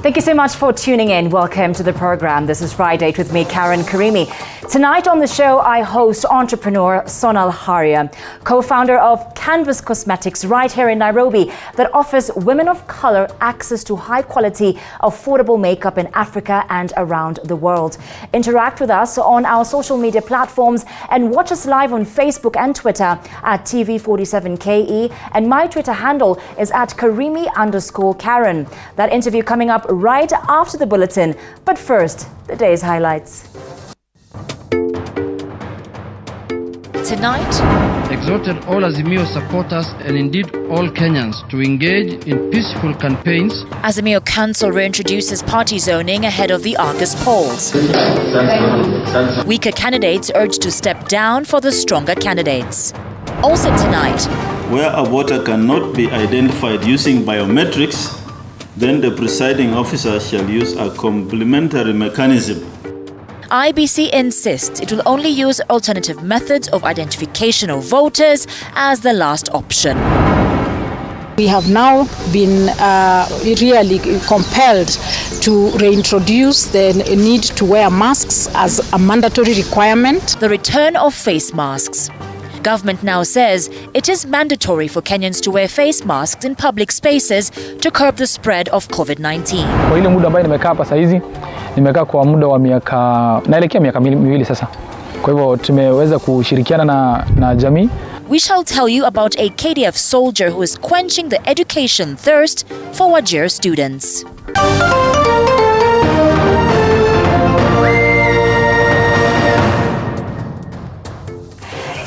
Thank you so much for tuning in. Welcome to the program. This is Friday with me, Karen Karimi. Tonight on the show, I host entrepreneur Sonal Haria, co-founder of Canvas Cosmetics right here in Nairobi that offers women of color access to high-quality, affordable makeup in Africa and around the world. Interact with us on our social media platforms and watch us live on Facebook and Twitter at TV47KE, and my Twitter handle is at Karimi_Karen. That interview coming up right after the bulletin. But first, the day's highlights. Tonight, exhorted all Azimio supporters and indeed all Kenyans to engage in peaceful campaigns. Azimio Council reintroduces party zoning ahead of the August polls. Weaker candidates urged to step down for the stronger candidates. Also tonight, where a voter cannot be identified using biometrics, then the presiding officer shall use a complementary mechanism. IBC insists it will only use alternative methods of identification of voters as the last option. We have now been really compelled to reintroduce the need to wear masks as a mandatory requirement. The return of face masks. Government now says it is mandatory for Kenyans to wear face masks in public spaces to curb the spread of COVID-19. Kwa ile muda ambayo nimekaa hapa sasa hizi, nimekaa kwa muda wa naelekea miaka miwili sasa. Kwa hivyo tumeweza kushirikiana na jamii. We shall tell you about a KDF soldier who is quenching the education thirst for Wajir students.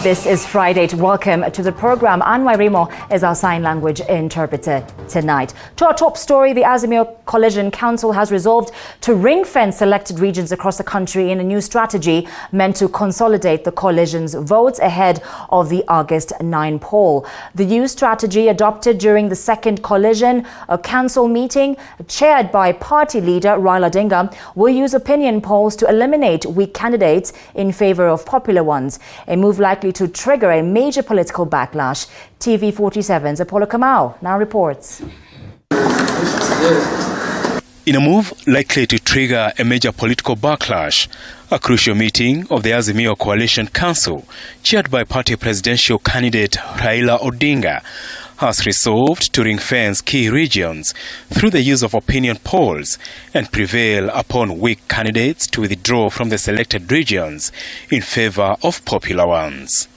This is Friday. Welcome to the program. Anwai Rimo is our sign language interpreter tonight. To our top story, the Azimio Coalition Council has resolved to ring-fence selected regions across the country in a new strategy meant to consolidate the coalition's votes ahead of the August 9 poll. The new strategy, adopted during the second coalition council meeting chaired by party leader Raila, will use opinion polls to eliminate weak candidates in favor of popular ones, a move likely to trigger a major political backlash. TV47's Apollo Kamau now reports. In a move likely to trigger a major political backlash, a crucial meeting of the Azimio Coalition Council, chaired by party presidential candidate Raila Odinga, has resolved to ring-fence key regions through the use of opinion polls and prevail upon weak candidates to withdraw from the selected regions in favor of popular ones.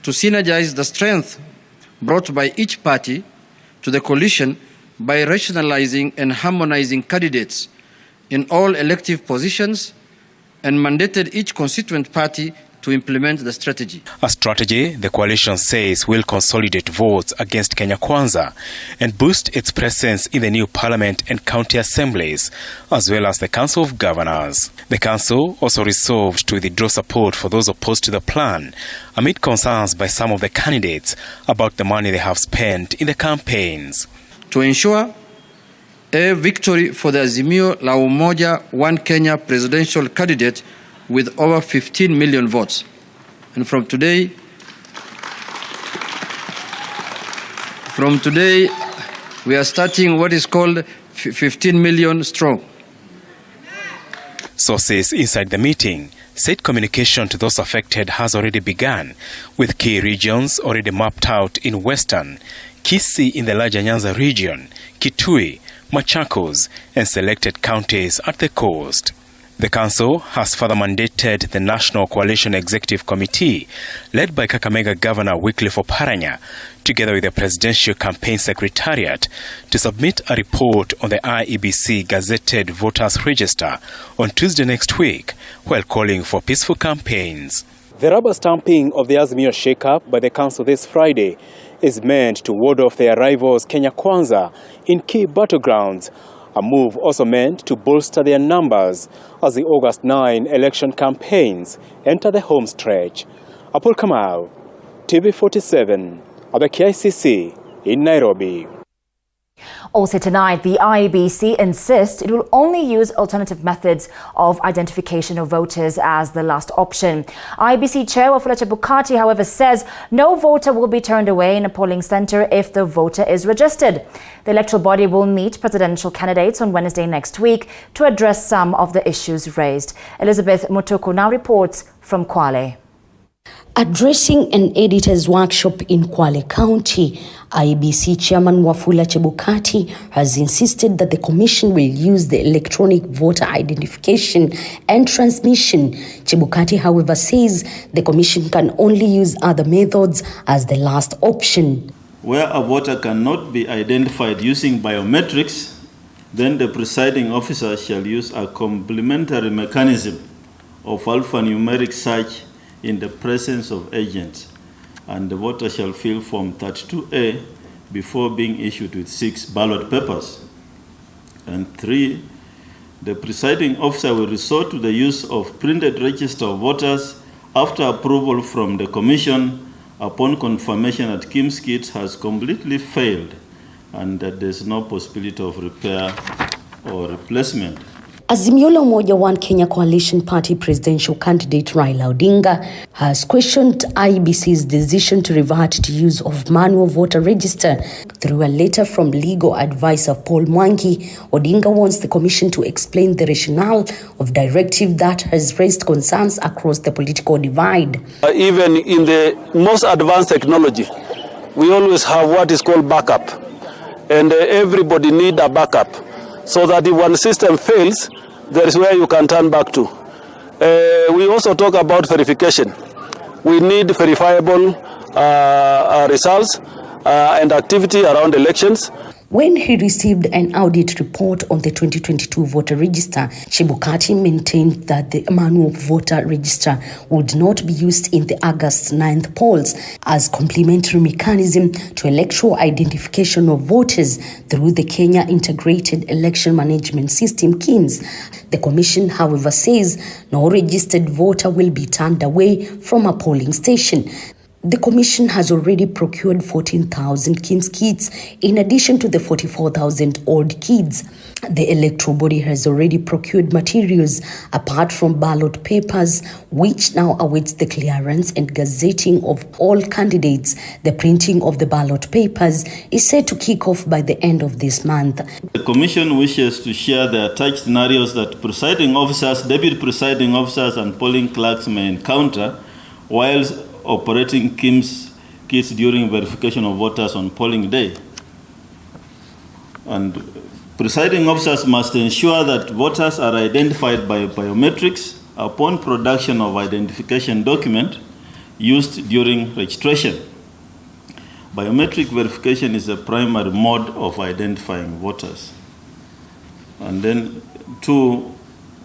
To synergize the strength brought by each party to the coalition by rationalizing and harmonizing candidates in all elective positions, and mandated each constituent party to implement the strategy. A strategy the coalition says will consolidate votes against Kenya Kwanza and boost its presence in the new parliament and county assemblies, as well as the Council of Governors. The council also resolved to withdraw support for those opposed to the plan, amid concerns by some of the candidates about the money they have spent in the campaigns. To ensure a victory for the Azimio La Umoja One Kenya presidential candidate with over 15 million votes. And from today, we are starting what is called 15 million strong. Sources inside the meeting said communication to those affected has already begun, with key regions already mapped out in Western, Kisii in the larger Nyanza region, Kitui, Machakos, and selected counties at the coast. The council has further mandated the National Coalition Executive Committee, led by Kakamega Governor Wycliffe Oparanya, together with the Presidential Campaign Secretariat, to submit a report on the IEBC gazetted voters register on Tuesday next week, while calling for peaceful campaigns. The rubber stamping of the Azimio shake-up by the council this Friday is meant to ward off their rivals Kenya Kwanza in key battlegrounds, a move also meant to bolster their numbers as the August 9 election campaigns enter the home stretch. Apol Kamau, TV47, at the KICC in Nairobi. Also tonight, the IEBC insists it will only use alternative methods of identification of voters as the last option. IEBC Chair Wafula Chebukati, however, says no voter will be turned away in a polling centre if the voter is registered. The electoral body will meet presidential candidates on Wednesday next week to address some of the issues raised. Elizabeth Mutuku now reports from Kwale. Addressing an editors' workshop in Kwale County, IEBC Chairman Wafula Chebukati has insisted that the Commission will use the electronic voter identification and transmission. Chebukati, however, says the Commission can only use other methods as the last option. Where a voter cannot be identified using biometrics, then the presiding officer shall use a complementary mechanism of alphanumeric search in the presence of agents, and the voter shall fill Form 32A before being issued with 6 ballot papers. And 3, the presiding officer will resort to the use of printed register of voters after approval from the Commission upon confirmation that Kim's kit has completely failed and that there is no possibility of repair or replacement. Azimio la Umoja One Kenya Coalition Party presidential candidate Raila Odinga has questioned IEBC's decision to revert to use of manual voter register. Through a letter from legal advisor Paul Mwangi, Odinga wants the Commission to explain the rationale of directive that has raised concerns across the political divide. Even in the most advanced technology, we always have what is called backup, and everybody need a backup, so that if one system fails, there is where you can turn back to. We also talk about verification. We need verifiable results and activity around elections. When he received an audit report on the 2022 voter register, Chebukati maintained that the manual voter register would not be used in the August 9th polls as complementary mechanism to electoral identification of voters through the Kenya Integrated Election Management System, KIMS. The Commission, however, says no registered voter will be turned away from a polling station. The Commission has already procured 14,000 KIMS kits in addition to the 44,000 old kits. The electoral body has already procured materials apart from ballot papers, which now awaits the clearance and gazetting of all candidates. The printing of the ballot papers is set to kick off by the end of this month. The Commission wishes to share the attached scenarios that presiding officers, deputy presiding officers, and polling clerks may encounter whilst operating KIMS kits during verification of voters on polling day. And presiding officers must ensure that voters are identified by biometrics upon production of identification document used during registration. Biometric verification is the primary mode of identifying voters. And then 2,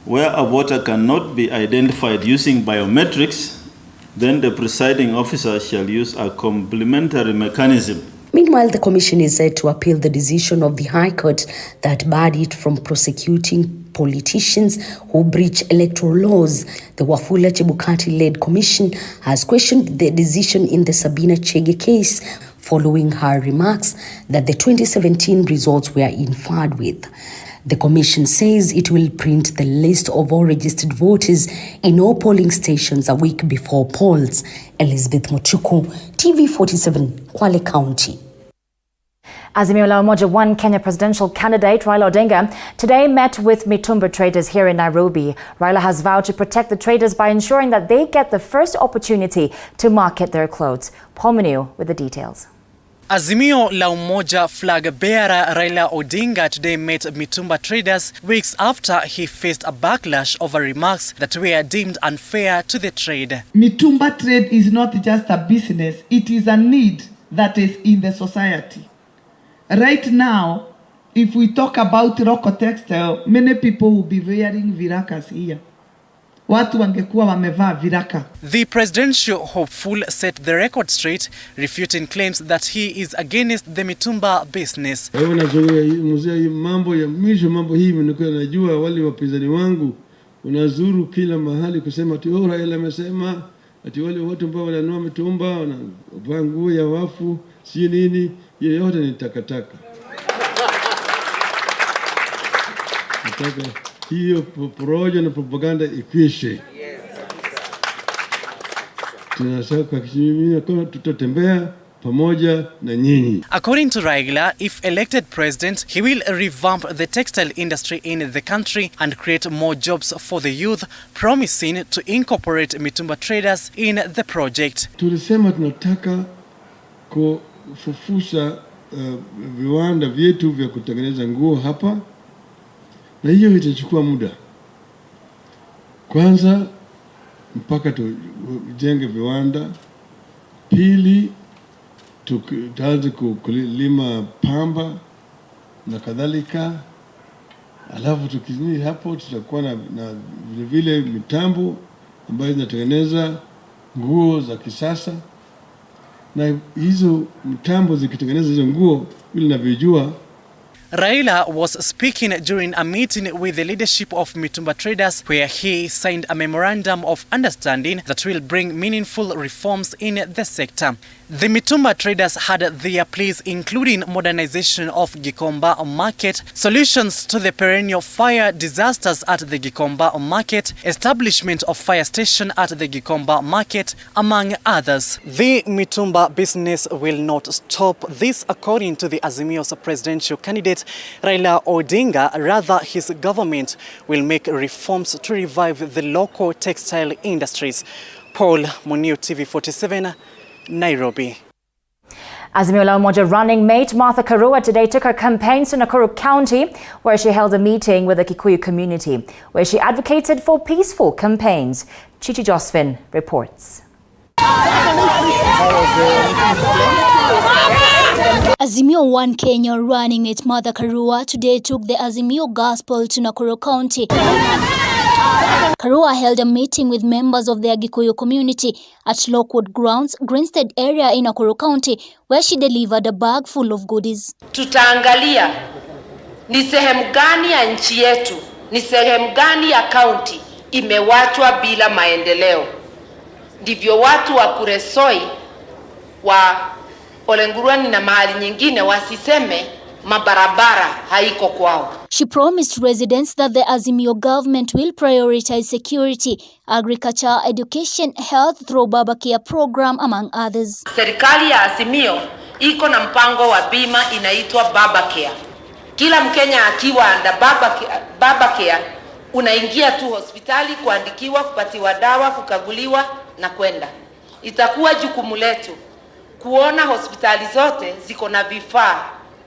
where a voter cannot be identified using biometrics, then the presiding officer shall use a complementary mechanism. Meanwhile, the Commission is set to appeal the decision of the High Court that barred it from prosecuting politicians who breach electoral laws. The Wafula Chebukati-led Commission has questioned the decision in the Sabina Chege case following her remarks that the 2017 results were inferred with. The Commission says it will print the list of all registered voters in all polling stations a week before polls. Elizabeth Mutuku, TV47, Kwale County. Azimio la Umoja One Kenya presidential candidate Raila Odinga today met with mitumba traders here in Nairobi. Raila has vowed to protect the traders by ensuring that they get the first opportunity to market their clothes. Paul Manu with the details. Azimio la Umoja flag bearer Raila Odinga today met mitumba traders weeks after he faced a backlash over remarks that were deemed unfair to the trade. Mitumba trade is not just a business, it is a need that is in the society. Right now, if we talk about Roko textile, many people will be wearing virakas here. Watu wangekuwa wamevaa viraka. The presidential hopeful set the record straight, refuting claims that he is against the mitumba business. Mambo ya mwisho, mambo hii nilikuwa najua wale wapinzani wangu unazuru kila mahali kusema ati Raila amesema ati wale watu ambao wananua mitumba wanavaa nguo ya wafu si nini, yote ni takataka. Nataka hiyo porojo na propaganda ikwishe. Tunataka kishimimina kama tutatembea pamoja na nyinyi. According to Raila, if elected president, he will revamp the textile industry in the country and create more jobs for the youth, promising to incorporate mitumba traders in the project. Tulisema tunataka kufufusha viwanda vyetu vya kutengeneza nguo hapa, na hiyo itachukua muda. Kwanza mpaka tujenge viwanda, pili tutaanza kulima pamba na kadhalika, alafu tukizini hapo tutakuwa na vile mitambo ambayo inatengeneza nguo za kisasa, na hizo mitambo zikitengeneza hizo nguo ili navyojua. Raila was speaking during a meeting with the leadership of mitumba traders, where he signed a memorandum of understanding that will bring meaningful reforms in the sector. The mitumba traders had their pleas including modernization of Gikomba market, solutions to the perennial fire disasters at the Gikomba market, establishment of fire station at the Gikomba market, among others. The mitumba business will not stop. This, according to the Azimio's presidential candidate Raila Odinga. Rather, his government will make reforms to revive the local textile industries. Paul Munio, TV47, Nairobi. Azimio la Umoja running mate Martha Karua today took her campaigns to Nakuru County, where she held a meeting with the Kikuyu community, where she advocated for peaceful campaigns. Chichi Josephine reports. Azimio One Kenya running mate Martha Karua today took the Azimio gospel to Nakuru County. Karua held a meeting with members of the Gikuyu community at Lockwood Grounds, Greenstead area in Nakuru County, where she delivered a bag full of goodies. Tutaangalia ni sehemu gani ya nchi yetu, ni sehemu gani ya county imewachwa bila maendeleo. Ndivyo watu wa Kuresoi, wa Olenguruani na mahali nyingine wasiseme mabarabara haiko kwao. She promised residents that the Azimio government will prioritize security, agriculture, education, health through Baba Care program, among others. Serikali ya Azimio iko na mpango wa bima inaitwa Baba Care. Kila Mkenya akiwa under Baba Care, unaingia tu hospitali kuandikiwa, kupatiwa dawa, kukaguliwa na kwenda. Itakuwa jukumu letu kuona hospitali zote ziko na vifaa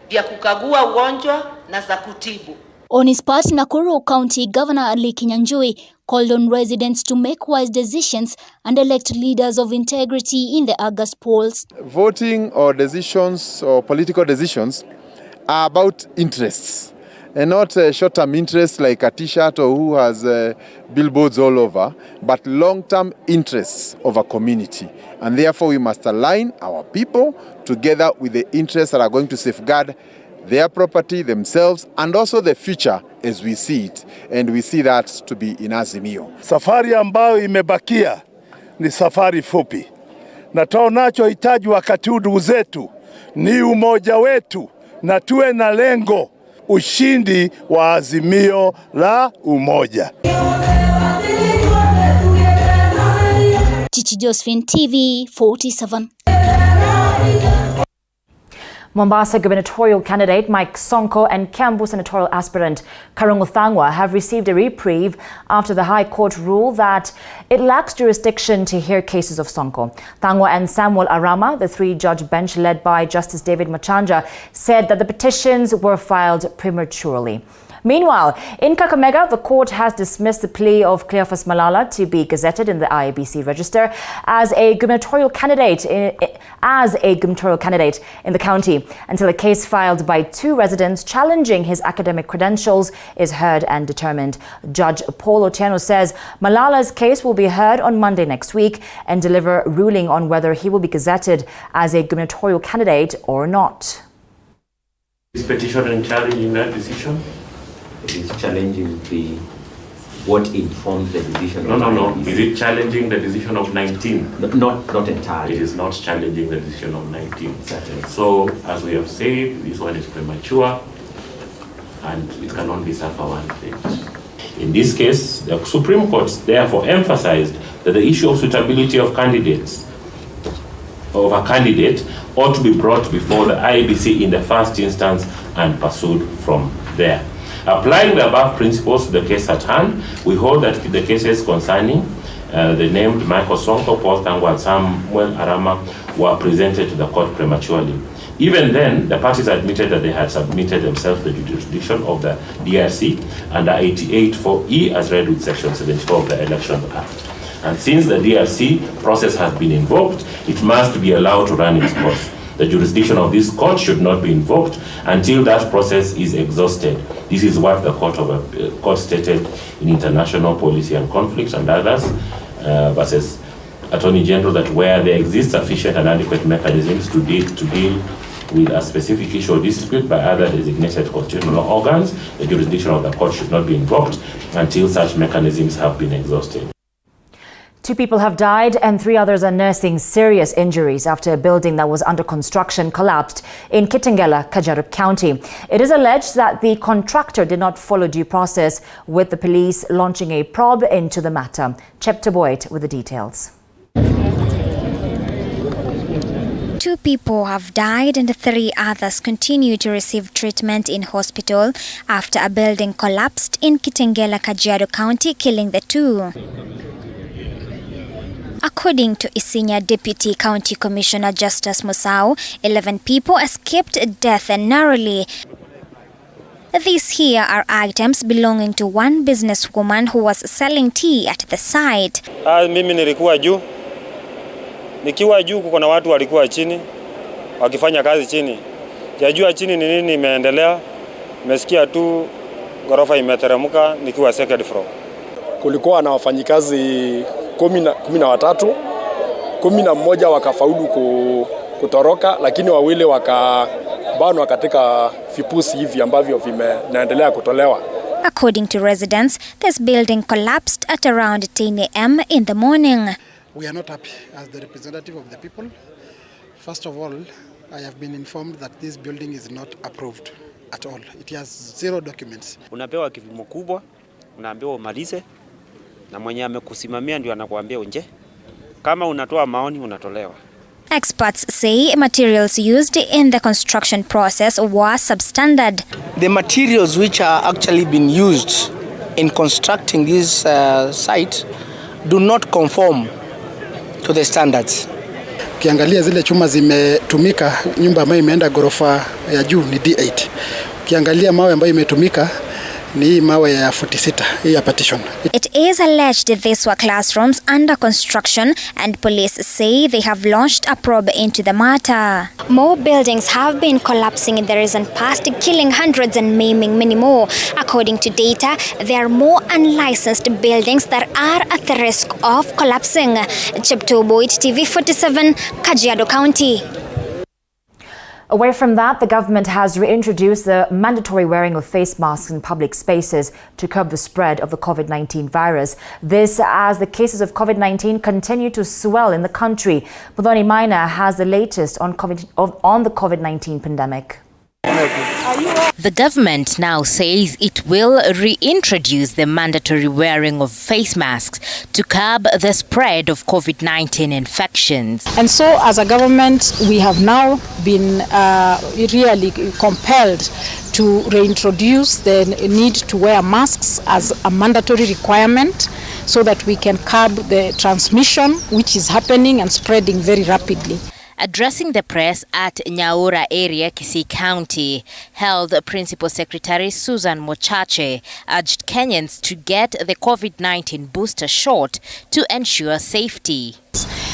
vya kukagua ugonjwa na za kutibu. On his part, Nakuru County Governor Ali Kinyanjui called on residents to make wise decisions and elect leaders of integrity in the August polls. Voting or decisions or political decisions are about interests and not short-term interests like a t-shirt or who has billboards all over, but long-term interests of a community. And therefore we must align our people together with the interests that are going to safeguard their property, themselves, and also the future as we see it. And we see that to be in Azimio. Safari ambayo imebakia ni safari fupi. Na tunachohitaji wakati huu ndugu zetu ni umoja wetu na tuwe na lengo, ushindi wa Azimio la Umoja. Chichi Josephine, TV47. Mombasa gubernatorial candidate Mike Sonko and Kiambu senatorial aspirant Karua have received a reprieve after the High Court ruled that it lacks jurisdiction to hear cases of Sonko. Thangwa and Samuel Arama, the three-judge bench led by Justice David Machanja, said that the petitions were filed prematurely. Meanwhile, in Kakamega, the court has dismissed the plea of Cleophas Malala to be gazetted in the IEBC register as a gubernatorial candidate in the county until a case filed by two residents challenging his academic credentials is heard and determined. Judge Paul Otieno says Malala's case will be heard on Monday next week and deliver ruling on whether he will be gazetted as a gubernatorial candidate or not. Is petition challenging that decision? It is challenging what informs the decision. No. Is it challenging the decision of 19? Not entirely. It is not challenging the decision of 19. Certainly. So, as we have said, this one is premature, and it cannot be served for one day. In this case, the Supreme Court therefore emphasized that the issue of suitability of a candidate ought to be brought before the IEBC in the first instance and pursued from there. Applying the above principles to the case at hand, we hold that the cases concerning the named Michael Sonko, Paul Tango, and Samuel Arama were presented to the court prematurely. Even then, the parties admitted that they had submitted themselves to the jurisdiction of the DRC under 88(4)(e as read with Section 74 of the Elections Act. And since the DRC process has been invoked, it must be allowed to run its course. The jurisdiction of this court should not be invoked until that process is exhausted. This is what the court stated in International Policy and Conflict and others versus Attorney General, that where there exist sufficient and adequate mechanisms to deal with a specific issue or dispute by other designated constitutional organs, the jurisdiction of the court should not be invoked until such mechanisms have been exhausted. 2 people have died and 3 others are nursing serious injuries after a building that was under construction collapsed in Kitengela, Kajiado County. It is alleged that the contractor did not follow due process, with the police launching a probe into the matter. Chepta Boyd with the details. 2 people have died and 3 others continue to receive treatment in hospital after a building collapsed in Kitengela, Kajiado County, killing the 2. According to Isinya Deputy County Commissioner Justus Musau, 11 people escaped death narrowly. These here are items belonging to one businesswoman who was selling tea at the site. Mimi nilikuwa juu. Nikiwa juu kuko na watu walikuwa chini wakifanya kazi chini. Sijajua chini ni nini imeendelea. Nimesikia tu ghorofa imeteremka nikiwa second floor. Kulikuwa na wafanyikazi 13, 11 wakafaulu kutoroka, lakini 2 wakabanwa katika vipusi hivi ambavyo vinaendelea kutolewa. According to residents, this building collapsed at around 10 a.m. in the morning. We are not happy as the representative of the people. First of all, I have been informed that this building is not approved at all. It has 0 documents. Unapewa kipimo kubwa, unaambiwa umalize, na mwenye amekusimamia ndio anakuambia unje. Kama unatoa maoni unatolewa. Experts say materials used in the construction process were substandard. The materials which are actually being used in constructing this site do not conform to the standards. Ukiangalia zile chuma zimetumika, nyumba ambayo imeenda ghorofa ya juu ni D8. Ukiangalia mawe ambayo imetumika ni mawe ya 46, hii ya partition. It is alleged these were classrooms under construction, and police say they have launched a probe into the matter. More buildings have been collapsing in the recent past, killing hundreds and maiming many more. According to data, there are more unlicensed buildings that are at the risk of collapsing. Chepta Boyd, TV47, Kajiado County. Away from that, the government has reintroduced the mandatory wearing of face masks in public spaces to curb the spread of the COVID-19 virus. This as the cases of COVID-19 continue to swell in the country. Muthoni Maina has the latest on the COVID-19 pandemic. The government now says it will reintroduce the mandatory wearing of face masks to curb the spread of COVID-19 infections. And so as a government, we have now been really compelled to reintroduce the need to wear masks as a mandatory requirement so that we can curb the transmission which is happening and spreading very rapidly. Addressing the press at Nyaura area, Kisii County, Health Principal Secretary Susan Mochache urged Kenyans to get the COVID-19 booster shot to ensure safety.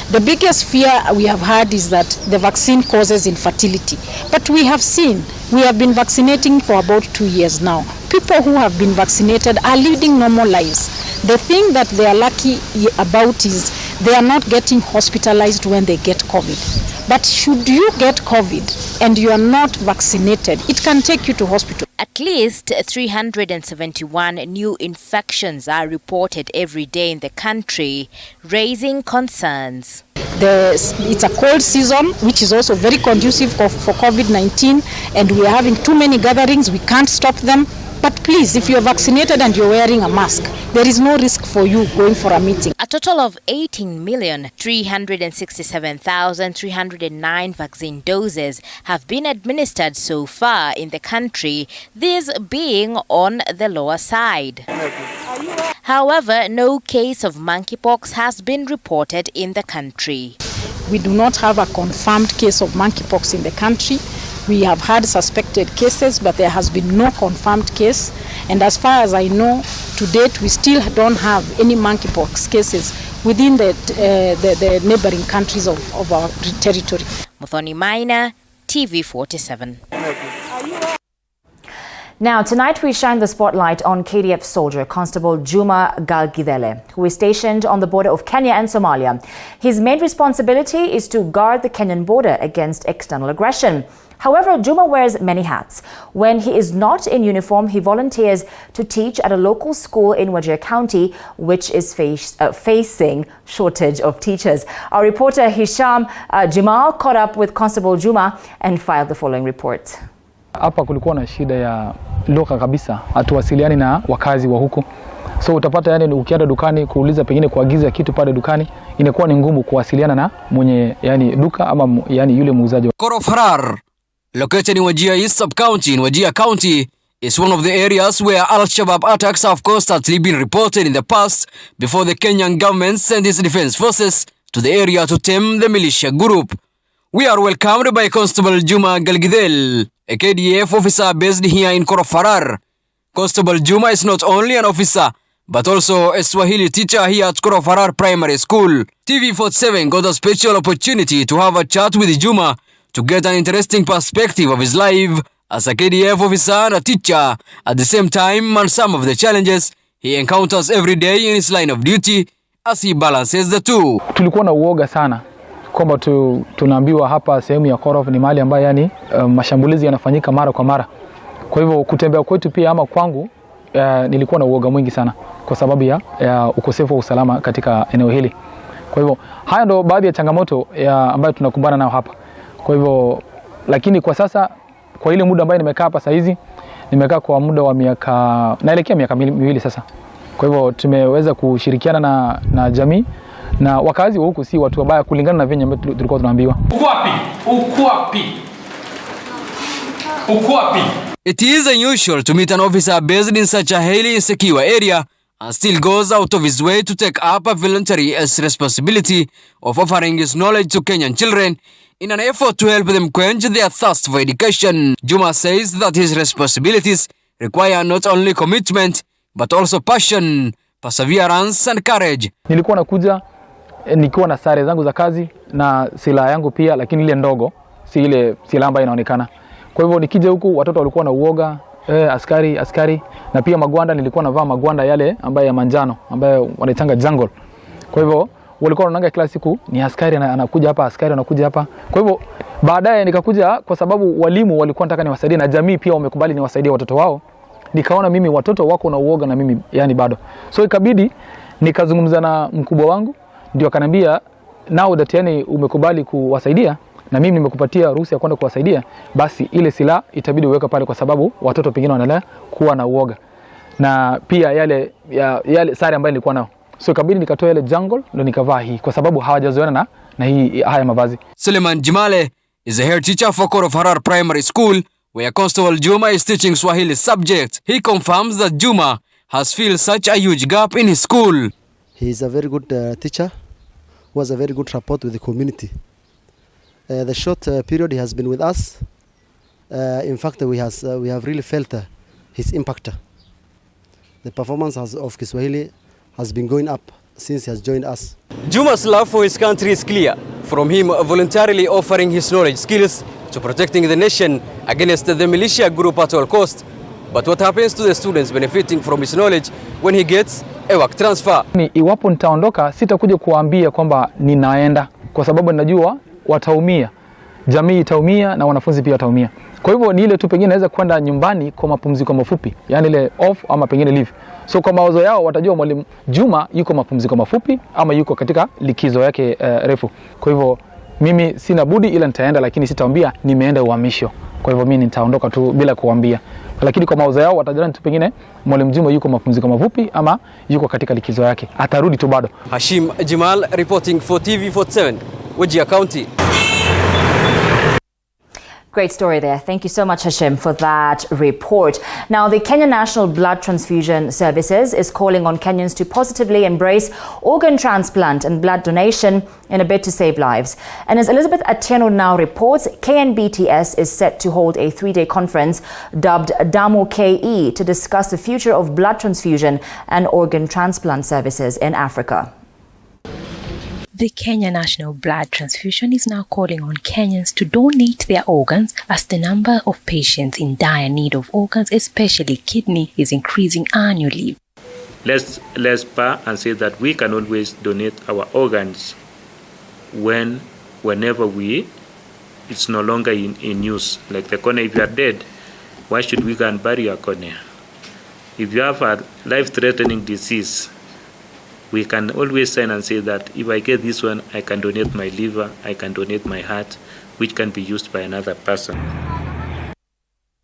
The biggest fear we have had is that the vaccine causes infertility. But we have been vaccinating for about 2 years now. People who have been vaccinated are leading normal lives. The thing that they are lucky about is they are not getting hospitalized when they get COVID. But should you get COVID and you are not vaccinated, it can take you to hospital. At least 371 new infections are reported every day in the country, raising concerns. It's a cold season, which is also very conducive for COVID-19, and we are having too many gatherings. We can't stop them. But please, if you're vaccinated and you're wearing a mask, there is no risk for you going for a meeting. A total of 18,367,309 vaccine doses have been administered so far in the country, this being on the lower side. However, no case of monkeypox has been reported in the country. We do not have a confirmed case of monkeypox in the country. We have had suspected cases, but there has been no confirmed case. And as far as I know, to date, we still don't have any monkeypox cases within the neighboring countries of our territory. Muthoni Maina, TV47. Now, tonight we shine the spotlight on KDF soldier Constable Juma Galgidele, who is stationed on the border of Kenya and Somalia. His main responsibility is to guard the Kenyan border against external aggression. However, Juma wears many hats. When he is not in uniform, he volunteers to teach at a local school in Wajir County, which is facing shortage of teachers. Our reporter Hisham Jamal caught up with Constable Juma and filed the following report. Hapa kulikuwa na shida ya lugha kabisa, hatuwasiliani na wakazi wa huku. So utapata yani ukienda dukani kuuliza pengine kuagiza kitu pale dukani inakuwa ni ngumu kuwasiliana na mwenye yani duka ama yani yule muuzaji. Korofarar, located in Wajir East Sub-County in Wajir County, is one of the areas where Al-Shabaab attacks have constantly been reported in the past before the Kenyan government sent its defense forces to the area to tame the militia group. We are welcomed by Constable Juma Galgidele, a KDF officer based here in Korofarar. Constable Juma is not only an officer, but also a Swahili teacher here at Korofarar Primary School. TV47 got a special opportunity to have a chat with Juma to get an interesting perspective of his life as a KDF officer and a teacher, at the same time and some of the challenges he encounters every day in his line of duty as he balances the two. Tulikuwa na uoga sana kwamba tunaambiwa hapa sehemu ya Korof ni mahali ambayo yani mashambulizi yanafanyika mara kwa mara. Kwa hivyo kutembea kwetu pia ama kwangu nilikuwa na uoga mwingi sana kwa sababu ya ukosefu wa usalama katika eneo hili. Kwa hivyo haya ndo baadhi ya changamoto ambayo tunakumbana nayo hapa. Kwa hivyo lakini kwa sasa kwa ile muda ambayo nimekaa hapa saizi nimekaa kwa muda wa naelekea miaka miwili sasa. Kwa hivyo tumeweza kushirikiana na jamii na wakazi wa huku si watu wabaya kulingana na venye tulikuwa tunaambiwa. Uko wapi? It is unusual to meet an officer based in such a highly insecure area and still goes out of his way to take up a voluntary responsibility of offering his knowledge to Kenyan children in an effort to help them quench their thirst for education. Juma says that his responsibilities require not only commitment but also passion, perseverance and courage. Nilikuwa nakuja nikiwa na sare zangu za kazi na silaha yangu pia, lakini ile ndogo, si ile silaha ambayo inaonekana. Kwa hivyo nikija huku watoto walikuwa na uoga, askari na pia magwanda, nilikuwa navaa magwanda yale ambayo ya manjano ambayo wanaitanga jungle. Kwa hivyo walikuwa wanaanga kila siku ni askari anakuja hapa, askari anakuja hapa. Kwa hivyo baadaye nikakuja kwa sababu walimu walikuwa nataka niwasaidie na jamii pia wamekubali niwasaidie watoto wao. Nikaona mimi watoto wako na uoga na mimi yani bado. So ikabidi nikazungumza na mkubwa wangu, ndio akaniambia now that yani umekubali kuwasaidia na mimi nimekupatia ruhusa ya kwenda kuwasaidia, basi ile silaha itabidi uweka pale kwa sababu watoto pengine wanaendelea kuwa na uoga. Na pia yale sare ambayo nilikuwa nao. So ikabidi nikatoa ile jungle ndio nikavaa hii kwa sababu hawajazoeana na haya mavazi. Suleiman Jimale is a head teacher for Korofarar Primary School where Constable Juma is teaching Swahili subject. He confirms that Juma has filled such a huge gap in his school. He is a very good teacher who has a very good rapport with the community. The short period he has been with us, in fact we have really felt his impact. The performance of Kiswahili has been going up since he has joined us. Juma's love for his country is clear, from him voluntarily offering his knowledge skills to protecting the nation against the militia group at all cost. But what happens to the students benefiting from his knowledge when he gets a work transfer? Iwapo nitaondoka sitakuja kuambia kwamba ninaenda kwa sababu ninajua wataumia. Jamii itaumia na wanafunzi pia wataumia. Kwa hivyo ni ile tu pengine naweza kwenda nyumbani kwa mapumziko mafupi, yani ile off ama pengine leave. So kwa mawazo yao watajua mwalimu Juma yuko mapumziko mafupi ama yuko katika likizo yake refu. Kwa hivyo mimi sina budi ila nitaenda, lakini sitaambia nimeenda uhamisho. Kwa hivyo mimi nitaondoka tu bila kuambia. Lakini kwa mauzo yao watajana tu pengine Mwalimu Juma yuko mapumziko mafupi ama yuko katika likizo yake. Atarudi tu bado. Hashim Jimal reporting for TV47, Wajir County. Great story there. Thank you so much, Hashim, for that report. Now, the Kenya National Blood Transfusion Services is calling on Kenyans to positively embrace organ transplant and blood donation in a bid to save lives. And as Elizabeth Atieno now reports, KNBTS is set to hold a 3-day conference dubbed Damu KE to discuss the future of blood transfusion and organ transplant services in Africa. The Kenya National Blood Transfusion is now calling on Kenyans to donate their organs as the number of patients in dire need of organs, especially kidney, is increasing annually. Let's spar and say that we can always donate our organs whenever it's no longer in use. Like the cornea, if you are dead, why should we go and bury your cornea? If you have a life-threatening disease, we can always sign and say that if I get this one, I can donate my liver, I can donate my heart, which can be used by another person.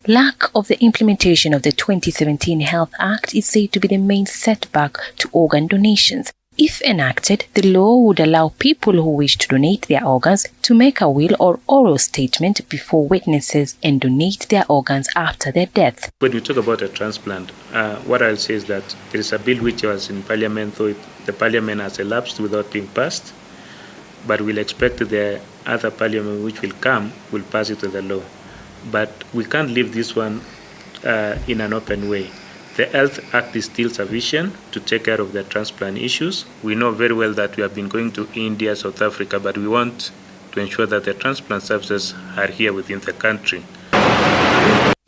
Lack of the implementation of the 2017 Health Act is said to be the main setback to organ donations. If enacted, the law would allow people who wish to donate their organs to make a will or oral statement before witnesses and donate their organs after their death. When we talk about a transplant, what I'll say is that there is a bill which was in Parliament, though the Parliament has elapsed without being passed, but we'll expect the other Parliament which will come will pass it to the law. But we can't leave this one in an open way. The Health Act is still sufficient to take care of the transplant issues. We know very well that we have been going to India, South Africa, but we want to ensure that the transplant services are here within the country.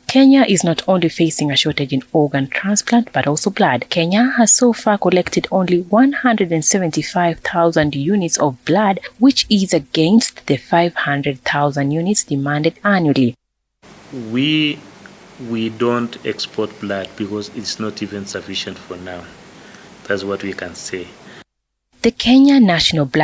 Kenya is not only facing a shortage in organ transplant, but also blood. Kenya has so far collected only 175,000 units of blood, which is against the 500,000 units demanded annually. We don't export blood because it's not even sufficient for now. That's what we can say. The Kenya National Blood